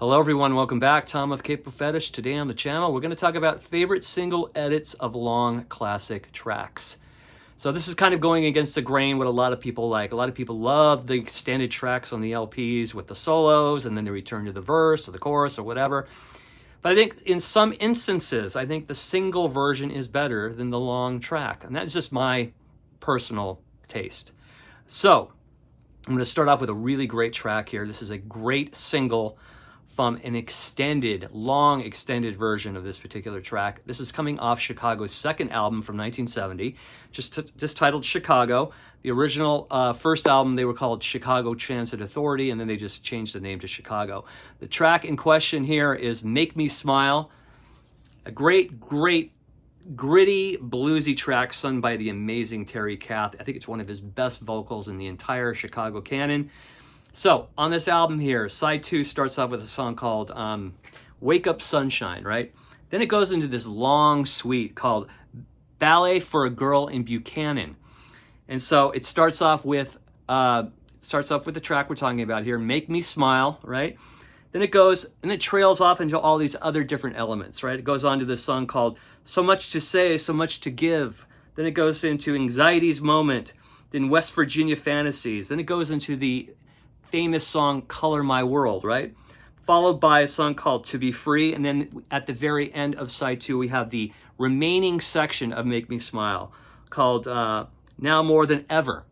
Hello everyone, welcome back. Tom with Capo Fetish. Today on the channel, we're going to talk about favorite single edits of long classic tracks. So this is kind of going against the grain, what a lot of people like. A lot of people love the extended tracks on the LPs with the solos, and then they return to the verse or the chorus or whatever. But I think in some instances, I think the single version is better than the long track. And that's just my personal taste. So I'm going to start off with a really great track here. This is a great single from an long extended version of this particular track. This is coming off Chicago's second album from 1970, just titled Chicago. The original first album, they were called Chicago Transit Authority, and then they just changed the name to Chicago. The track in question here is Make Me Smile, a great, gritty, bluesy track sung by the amazing Terry Kath. I think it's one of his best vocals in the entire Chicago canon. So on this album here, side 2 starts off with a song called Wake Up Sunshine, right? Then it goes into this long suite called Ballet for a Girl in Buchanan. And so it starts off with the track we're talking about here, Make Me Smile, right? Then it goes, and it trails off into all these other different elements, right? It goes on to this song called So Much to Say, So Much to Give. Then it goes into Anxiety's Moment, then West Virginia Fantasies. Then it goes into the famous song Color My World, right? Followed by a song called To Be Free. And then at the very end of side 2, we have the remaining section of Make Me Smile called Now More Than Ever.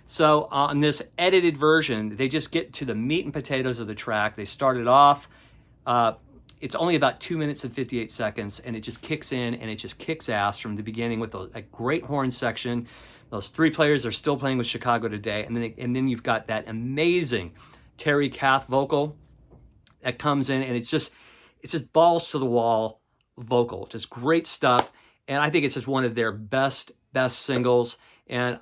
So on this edited version, they just get to the meat and potatoes of the track. They start it off. It's only about 2 minutes and 58 seconds, and it just kicks in, and it just kicks ass from the beginning with a great horn section. Those 3 players are still playing with Chicago today, and then you've got that amazing Terry Kath vocal that comes in, and it's just balls to the wall vocal, just great stuff. And I think it's just one of their best singles. And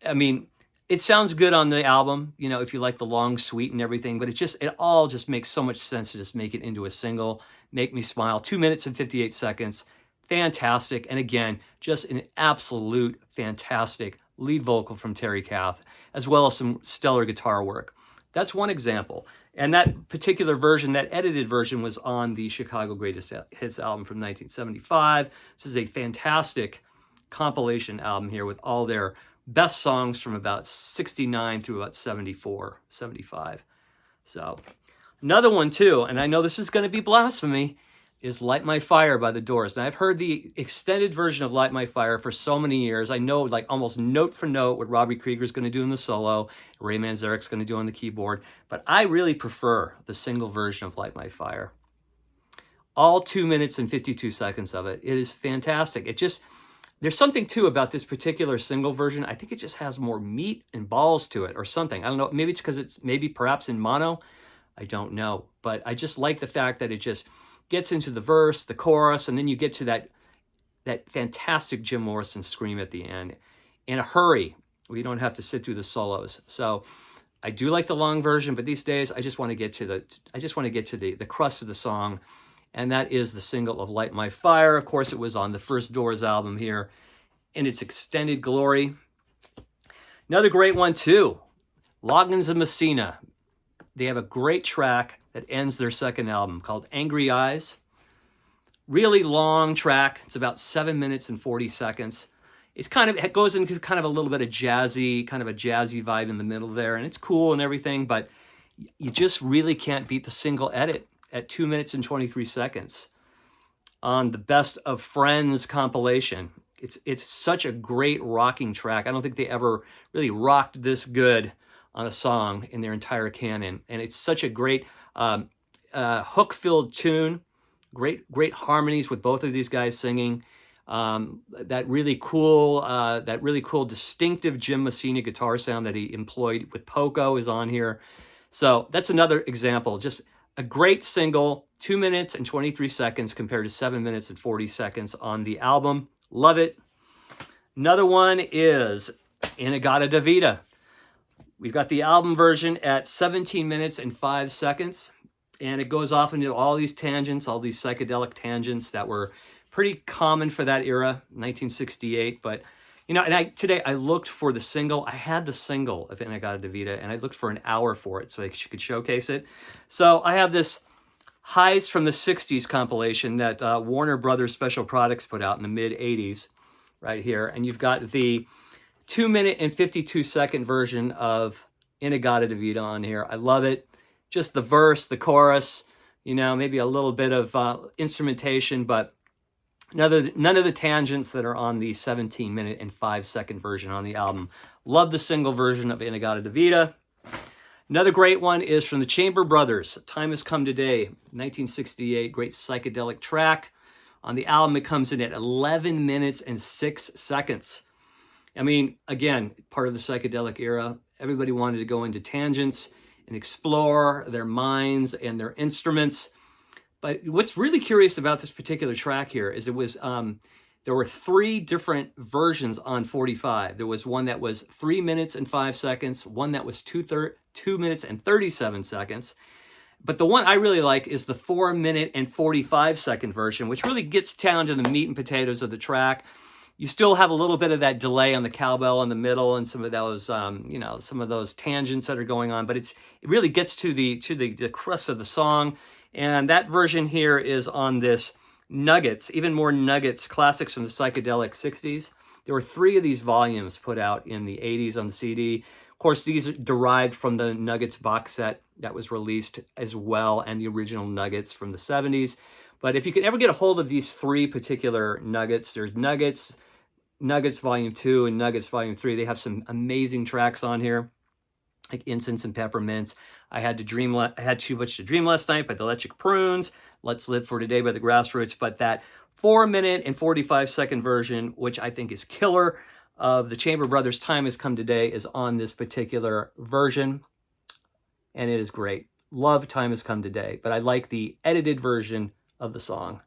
I mean, it sounds good on the album, you know, if you like the long suite and everything, but it all just makes so much sense to just make it into a single. Make Me Smile, 2 minutes and 58 seconds. Fantastic. And again, just an absolute fantastic lead vocal from Terry Kath, as well as some stellar guitar work. That's one example. And that particular version, that edited version, was on the Chicago Greatest Hits album from 1975. This is a fantastic compilation album here with all their best songs from about 69 through about 74, 75. So another one too, and I know this is going to be blasphemy, is Light My Fire by The Doors. Now, I've heard the extended version of Light My Fire for so many years. I know, like, almost note for note what Robbie Krieger's going to do in the solo, Ray Manzarek's going to do on the keyboard, but I really prefer the single version of Light My Fire. All 2 minutes and 52 seconds of it. It is fantastic. There's something, too, about this particular single version. I think it just has more meat and balls to it or something. I don't know. Maybe it's because it's perhaps in mono. I don't know. But I just like the fact that it just gets into the verse, the chorus, and then you get to that fantastic Jim Morrison scream at the end in a hurry. We don't have to sit through the solos. So I do like the long version, but these days I just want to get to the crust of the song, and that is the single of Light My Fire. Of course, it was on the first Doors album here in its extended glory. Another great one too, Loggins and Messina. They have a great track that ends their second album called Angry Eyes. Really long track. It's about 7 minutes and 40 seconds. It goes into kind of a little bit of jazzy vibe in the middle there, and it's cool and everything, but you just really can't beat the single edit at 2 minutes and 23 seconds on the Best of Friends compilation. It's such a great rocking track. I don't think they ever really rocked this good on a song in their entire canon, and it's such a great hook-filled tune, great harmonies with both of these guys singing. That really cool, distinctive Jim Messina guitar sound that he employed with Poco is on here. So that's another example. Just a great single, 2 minutes and 23 seconds compared to 7 minutes and 40 seconds on the album. Love it. Another one is In-A-Gadda-Da-Vida. We've got the album version at 17 minutes and 5 seconds, and it goes off into all these tangents, all these psychedelic tangents that were pretty common for that era, 1968. But, you know, and today I looked for the single. I had the single of In-A-Gadda-Da-Vida, and I looked for an hour for it so I could showcase it. So I have this Highs from the 60s compilation that Warner Brothers Special Products put out in the mid 80s right here. And you've got the 2-minute and 52-second version of In-A-Gadda-Da-Vida on here. I love it. Just the verse, the chorus, you know, maybe a little bit of instrumentation, but none of the tangents that are on the 17-minute and 5-second version on the album. Love the single version of In-A-Gadda-Da-Vida. Another great one is from the Chamber Brothers, Time Has Come Today, 1968, great psychedelic track. On the album, it comes in at 11 minutes and 6 seconds. I mean, again, part of the psychedelic era, everybody wanted to go into tangents and explore their minds and their instruments. But what's really curious about this particular track here is it was, there were 3 different versions on 45. There was one that was 3 minutes and 5 seconds, one that was 2 minutes and 37 seconds. But the one I really like is the 4-minute and 45-second version, which really gets down to the meat and potatoes of the track. You still have a little bit of that delay on the cowbell in the middle and some of those, you know, some of those tangents that are going on, but it really gets to the crust of the song. And that version here is on this Nuggets, Even More Nuggets, classics from the psychedelic 60s. There were 3 of these volumes put out in the 80s on the CD. Of course, these are derived from the Nuggets box set that was released as well, and the original Nuggets from the 70s. But if you could ever get a hold of these 3 particular Nuggets, there's Nuggets Volume 2 and Nuggets Volume 3. They have some amazing tracks on here, like Incense and Peppermints. I had Too Much to Dream Last Night by the Electric Prunes, Let's Live for Today by the Grassroots. But that 4-minute and 45-second version, which I think is killer, of the Chamber Brothers' Time Has Come Today, is on this particular version, and it is great. Love Time Has Come Today, but I like the edited version of the song.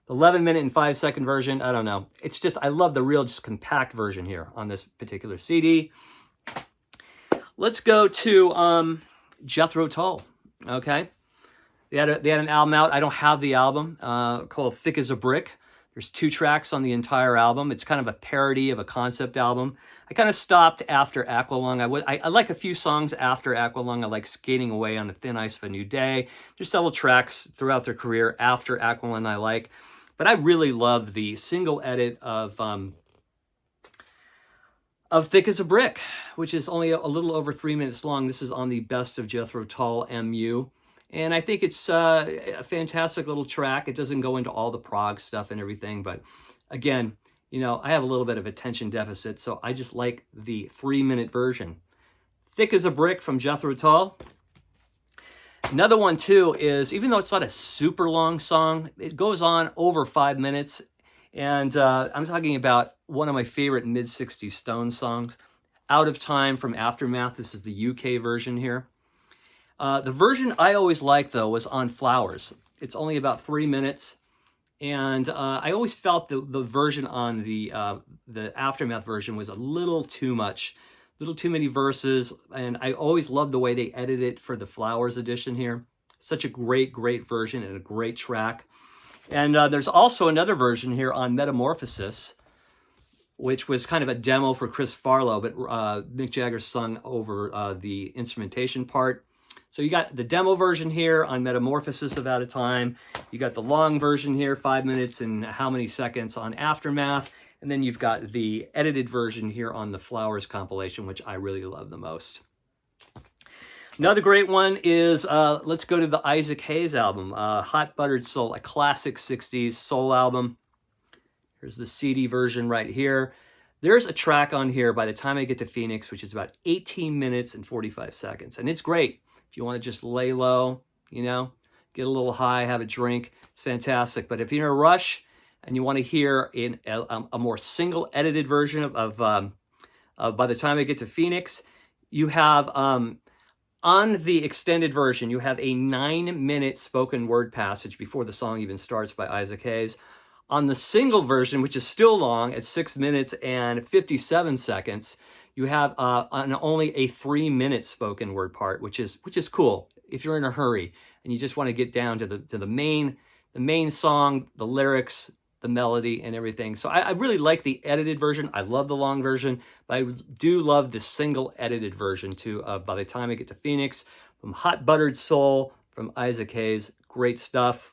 The 11-minute and 5-second version, I don't know. It's just, I love the real, just compact version here on this particular CD. Let's go to Jethro Tull, okay? They had an album out. I don't have the album, called Thick as a Brick. There's 2 tracks on the entire album. It's kind of a parody of a concept album. I kind of stopped after Aqualung. I like a few songs after Aqualung. I like Skating Away on the Thin Ice of a New Day. There's several tracks throughout their career after Aqualung I like. But I really love the single edit of Thick as a Brick, which is only a little over 3 minutes long. This is on the Best of Jethro Tull MU. And I think it's a fantastic little track. It doesn't go into all the prog stuff and everything, but again, you know, I have a little bit of attention deficit, so I just like the 3-minute version. Thick as a Brick from Jethro Tull. Another one too is, even though it's not a super long song, it goes on over 5 minutes. And I'm talking about one of my favorite mid-60s Stones songs, Out of Time from Aftermath. This is the UK version here. The version I always liked, though, was on Flowers. It's only about 3 minutes, and I always felt the version on the Aftermath version was a little too much, a little too many verses, and I always loved the way they edited it for the Flowers edition here. Such a great, great version and a great track. And there's also another version here on Metamorphosis, which was kind of a demo for Chris Farlowe, but Mick Jagger sung over the instrumentation part. So you got the demo version here on Metamorphosis of Out of Time. You got the long version here, 5 minutes and how many seconds on Aftermath. And then you've got the edited version here on the Flowers compilation, which I really love the most. Another great one is, let's go to the Isaac Hayes album, Hot Buttered Soul, a classic 60s soul album. Here's the CD version right here. There's a track on here, By the Time I Get to Phoenix, which is about 18 minutes and 45 seconds. And it's great. If you want to just lay low, you know, get a little high, have a drink, it's fantastic. But if you're in a rush and you want to hear in a more single edited version of By the Time I Get to Phoenix, you have, on the extended version, you have a 9-minute spoken word passage before the song even starts by Isaac Hayes. On the single version, which is still long at 6 minutes and 57 seconds, you have only a 3-minute spoken word part, which is cool if you're in a hurry and you just want to get down to the main song, the lyrics, the melody, and everything. So I really like the edited version. I love the long version, but I do love the single edited version too. By the Time I Get to Phoenix, from Hot Buttered Soul from Isaac Hayes, Great stuff.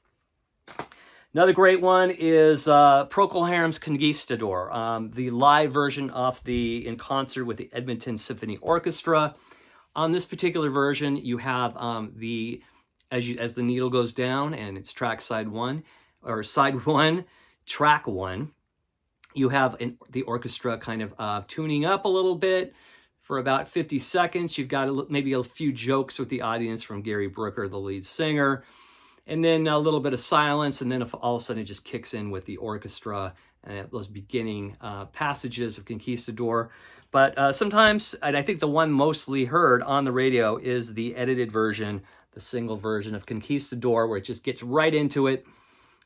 Another great one is Procol Harum's Conquistador, the live version of the in concert with the Edmonton Symphony Orchestra. On this particular version, you have as the needle goes down, and it's track side one, track one. You have the orchestra kind of tuning up a little bit for about 50 seconds. You've got maybe a few jokes with the audience from Gary Brooker, the lead singer. And then a little bit of silence, and then all of a sudden it just kicks in with the orchestra and those beginning passages of Conquistador. But sometimes, and I think the one mostly heard on the radio is the edited version, the single version of Conquistador, where it just gets right into it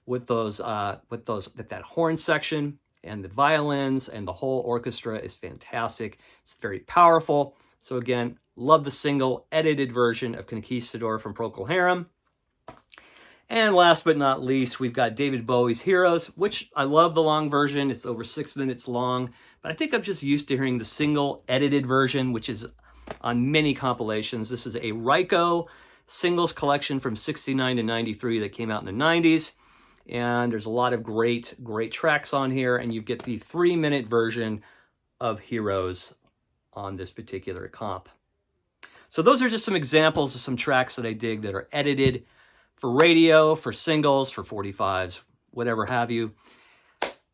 with that horn section and the violins, and the whole orchestra is fantastic. It's very powerful. So again, love the single edited version of Conquistador from Procol Harum. And last but not least, we've got David Bowie's Heroes, which I love the long version. It's over 6 minutes long, but I think I'm just used to hearing the single edited version, which is on many compilations. This is a Ryko singles collection from 69 to 93 that came out in the 90s. And there's a lot of great tracks on here, and you get the 3-minute version of Heroes on this particular comp. So those are just some examples of some tracks that I dig that are edited for radio, for singles, for 45s, whatever have you.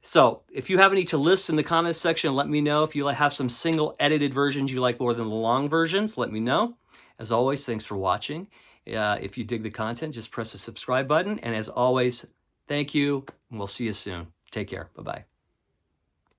So if you have any to list in the comments section, let me know. If you have some single edited versions you like more than the long versions, let me know. As always, thanks for watching. If you dig the content, just press the subscribe button. And as always, thank you, and we'll see you soon. Take care. Bye-bye.